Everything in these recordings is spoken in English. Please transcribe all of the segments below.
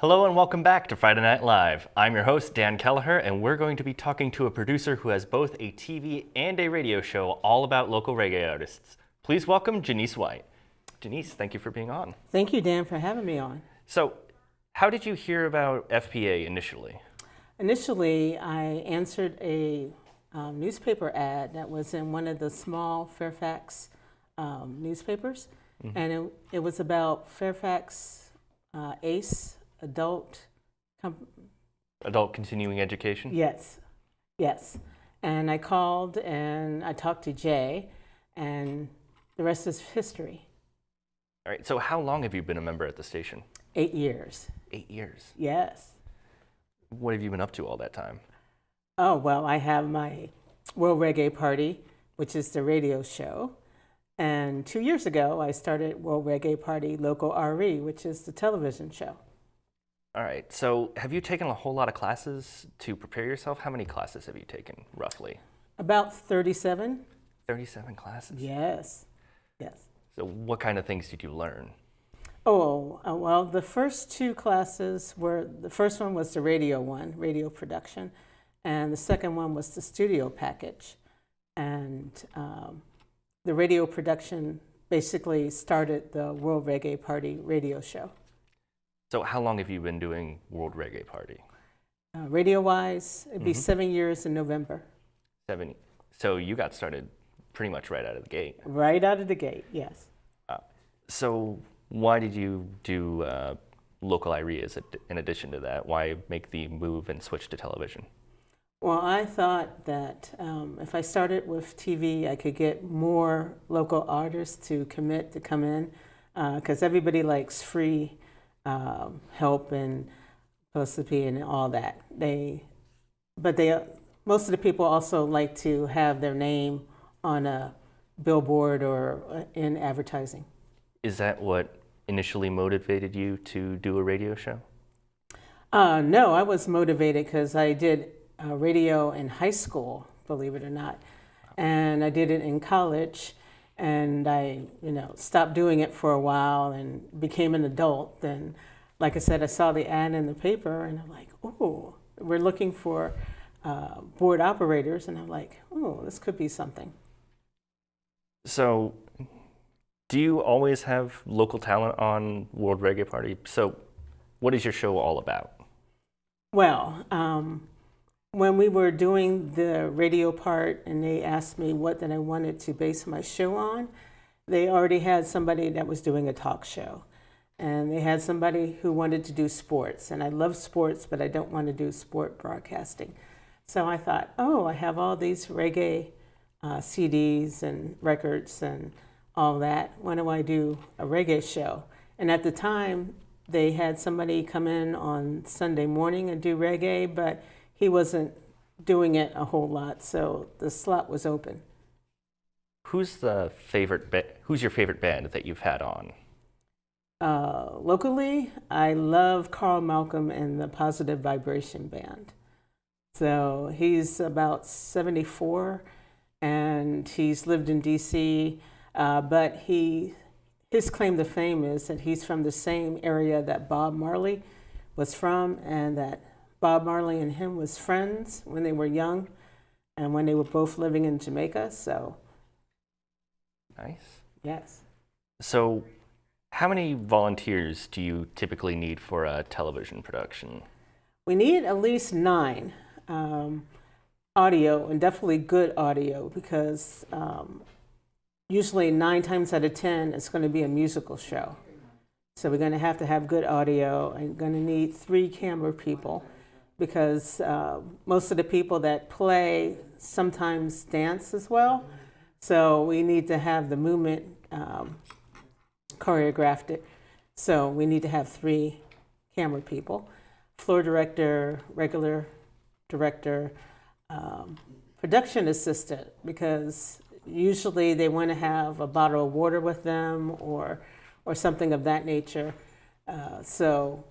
Hello and welcome back to Friday Night Live. I'm your host, Dan Kelleher, and we're going to be talking to a producer who has both a TV and a radio show all about local reggae artists. Please welcome Genise White. Genise, thank you for being on. Thank you, Dan, for having me on. So, how did you hear about FPA initially? Initially, I answered a newspaper ad that was in one of the small Fairfax newspapers, and it was about Fairfax ACE, adult continuing education? Yes, yes. And I called and I talked to Jay, and the rest is history. All right, so how long have you been a member at the station? 8 years. 8 years? Yes. What have you been up to all that time? Oh, well, I have my World Reggae Party, which is the radio show. And 2 years ago, I started World Reggae Party Local RE, which is the television show. All right, so have you taken a whole lot of classes to prepare yourself? How many classes have you taken, roughly? About 37. 37 classes? Yes, yes. So what kind of things did you learn? Well, the first two classes were, the first one was the radio one, radio production, and the second one was the studio package. And the radio production basically started the World Reggae Party radio show. So how long have you been doing World Reggae Party? Radio-wise, it'd be 7 years in November. 7. So you got started pretty much right out of the gate. Right out of the gate, yes. So why did you do local IRE in addition to that? Why make the move and switch to television? Well, I thought that if I started with TV, I could get more local artists to commit to come in, because everybody likes free help and publicity and all that. Most of the people also like to have their name on a billboard or in advertising. Is that what initially motivated you to do a radio show? No, I was motivated because I did radio in high school, believe it or not, and I did it in college, and I, stopped doing it for a while and became an adult. Then, like I said, I saw the ad in the paper, and I'm like, oh, we're looking for board operators, and I'm like, oh, this could be something. So, do you always have local talent on World Reggae Party? So, what is your show all about? Well, when we were doing the radio part and they asked me what that I wanted to base my show on, they already had somebody that was doing a talk show. And they had somebody who wanted to do sports. And I love sports, but I don't want to do sport broadcasting. So I thought, oh, I have all these reggae CDs and records and all that. Why don't I do a reggae show? And at the time, they had somebody come in on Sunday morning and do reggae, but he wasn't doing it a whole lot, so the slot was open. Who's your favorite band that you've had on? Locally, I love Carl Malcolm and the Positive Vibration Band. So he's about 74, and he's lived in DC, but his claim to fame is that he's from the same area that Bob Marley was from, and that Bob Marley and him was friends when they were young and when they were both living in Jamaica, so. Nice. Yes. So how many volunteers do you typically need for a television production? We need at least 9 audio, and definitely good audio, because usually 9 times out of 10 it's going to be a musical show. So we're going to have good audio, and going to need 3 camera people, because most of the people that play sometimes dance as well. So we need to have the movement choreographed it. So we need to have 3 camera people, floor director, regular director, production assistant, because usually they want to have a bottle of water with them or something of that nature. So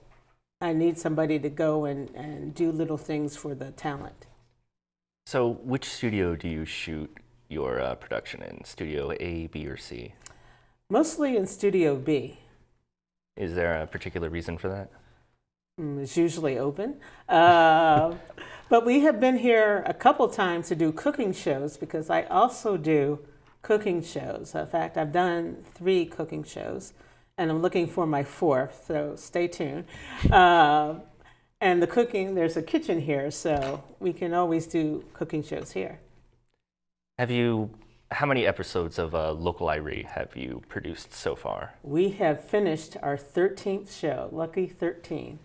I need somebody to go and do little things for the talent. So which studio do you shoot your production in? Studio A, B, or C? Mostly in Studio B. Is there a particular reason for that? It's usually open. But we have been here a couple times to do cooking shows because I also do cooking shows. In fact, I've done 3 cooking shows, and I'm looking for my 4th, so stay tuned. And the cooking, there's a kitchen here, so we can always do cooking shows here. How many episodes of Local Irie have you produced so far? We have finished our 13th show, lucky 13.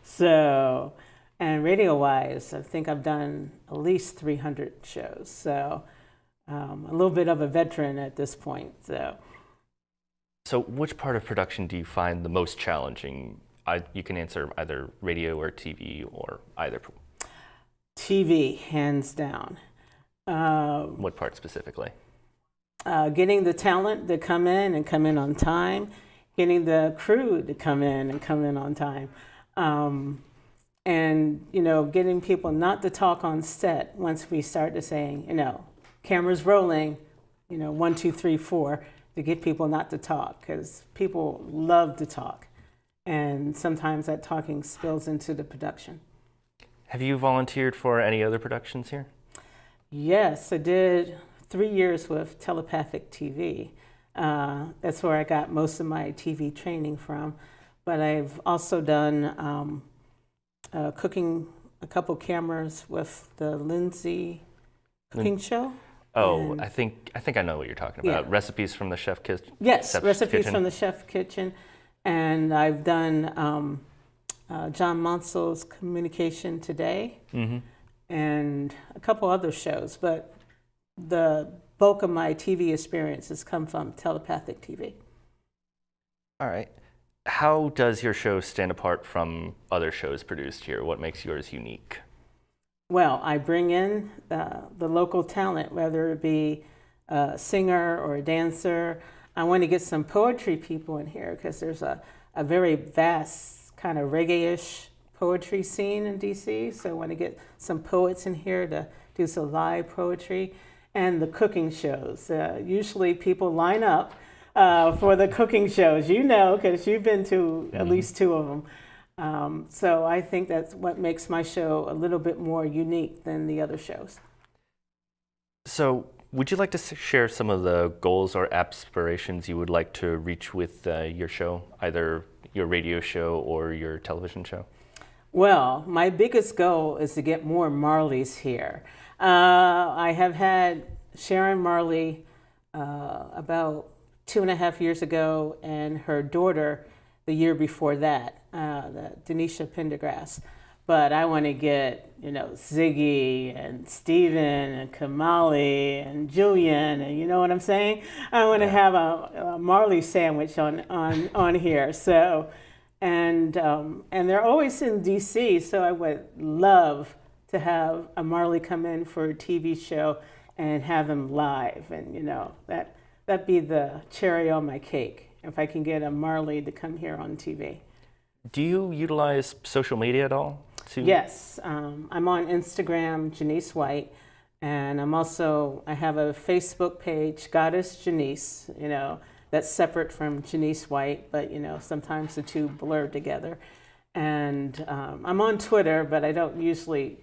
So, and radio-wise, I think I've done at least 300 shows. So, a little bit of a veteran at this point. So which part of production do you find the most challenging? You can answer either radio or TV or either. TV, hands down. What part specifically? Getting the talent to come in on time, getting the crew to come in on time. And, getting people not to talk on set once we start to saying, cameras rolling, 1, 2, 3, 4, to get people not to talk, because people love to talk. And sometimes that talking spills into the production. Have you volunteered for any other productions here? Yes, I did 3 years with Telepathic TV. That's where I got most of my TV training from. But I've also done cooking a couple cameras with the Lindsay cooking show. Oh, and I think I know what you're talking about. Yeah. Recipes from the Chef Kitchen. Yes, recipes from the Chef Kitchen. And I've done John Monsel's Communication Today, and a couple other shows. But the bulk of my TV experience has come from Telepathic TV. All right. How does your show stand apart from other shows produced here? What makes yours unique? Well, I bring in the local talent, whether it be a singer or a dancer. I want to get some poetry people in here because there's a very vast kind of reggae-ish poetry scene in DC. So I want to get some poets in here to do some live poetry. And the cooking shows. Usually people line up for the cooking shows, because you've been to at least 2 of them. So I think that's what makes my show a little bit more unique than the other shows. So would you like to share some of the goals or aspirations you would like to reach with your show, either your radio show or your television show? Well, my biggest goal is to get more Marleys here. I have had Sharon Marley about 2.5 years ago, and her daughter the year before that, Denisha Pendergrass. But I want to get, Ziggy and Steven and Kamali and Julian, and you know what I'm saying? I want to have a Marley sandwich on here. So, and they're always in DC, so I would love to have a Marley come in for a TV show and have him live, and that'd be the cherry on my cake if I can get a Marley to come here on TV. Do you utilize social media at all? Yes, I'm on Instagram, Genise White, and I have a Facebook page, Goddess Genise, that's separate from Genise White, but sometimes the two blur together. And I'm on Twitter, but I don't usually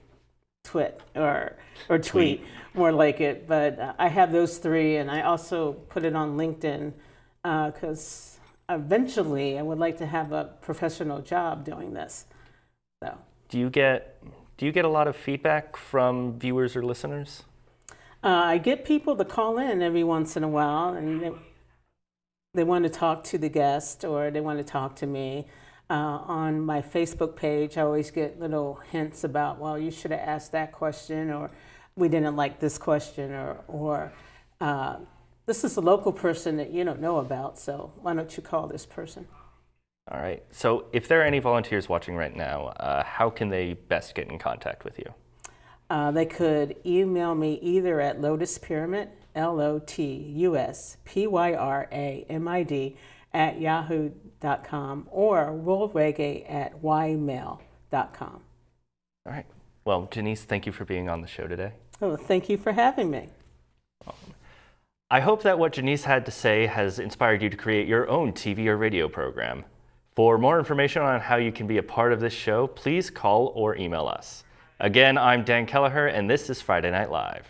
tweet or tweet, more like it. But I have those 3, and I also put it on LinkedIn because eventually I would like to have a professional job doing this. So. Do you get a lot of feedback from viewers or listeners? I get people to call in every once in a while, and they want to talk to the guest or they want to talk to me. On my Facebook page, I always get little hints about, well, you should have asked that question, or we didn't like this question, or this is a local person that you don't know about, so why don't you call this person? All right. So if there are any volunteers watching right now, how can they best get in contact with you? They could email me either at Lotus Pyramid, LOTUSPYRAMID @yahoo.com, or worldreggae@ymail.com. All right. Well, Genise, thank you for being on the show today. Oh, thank you for having me. I hope that what Genise had to say has inspired you to create your own TV or radio program. For more information on how you can be a part of this show, please call or email us. Again, I'm Dan Kelleher, and this is Friday Night Live.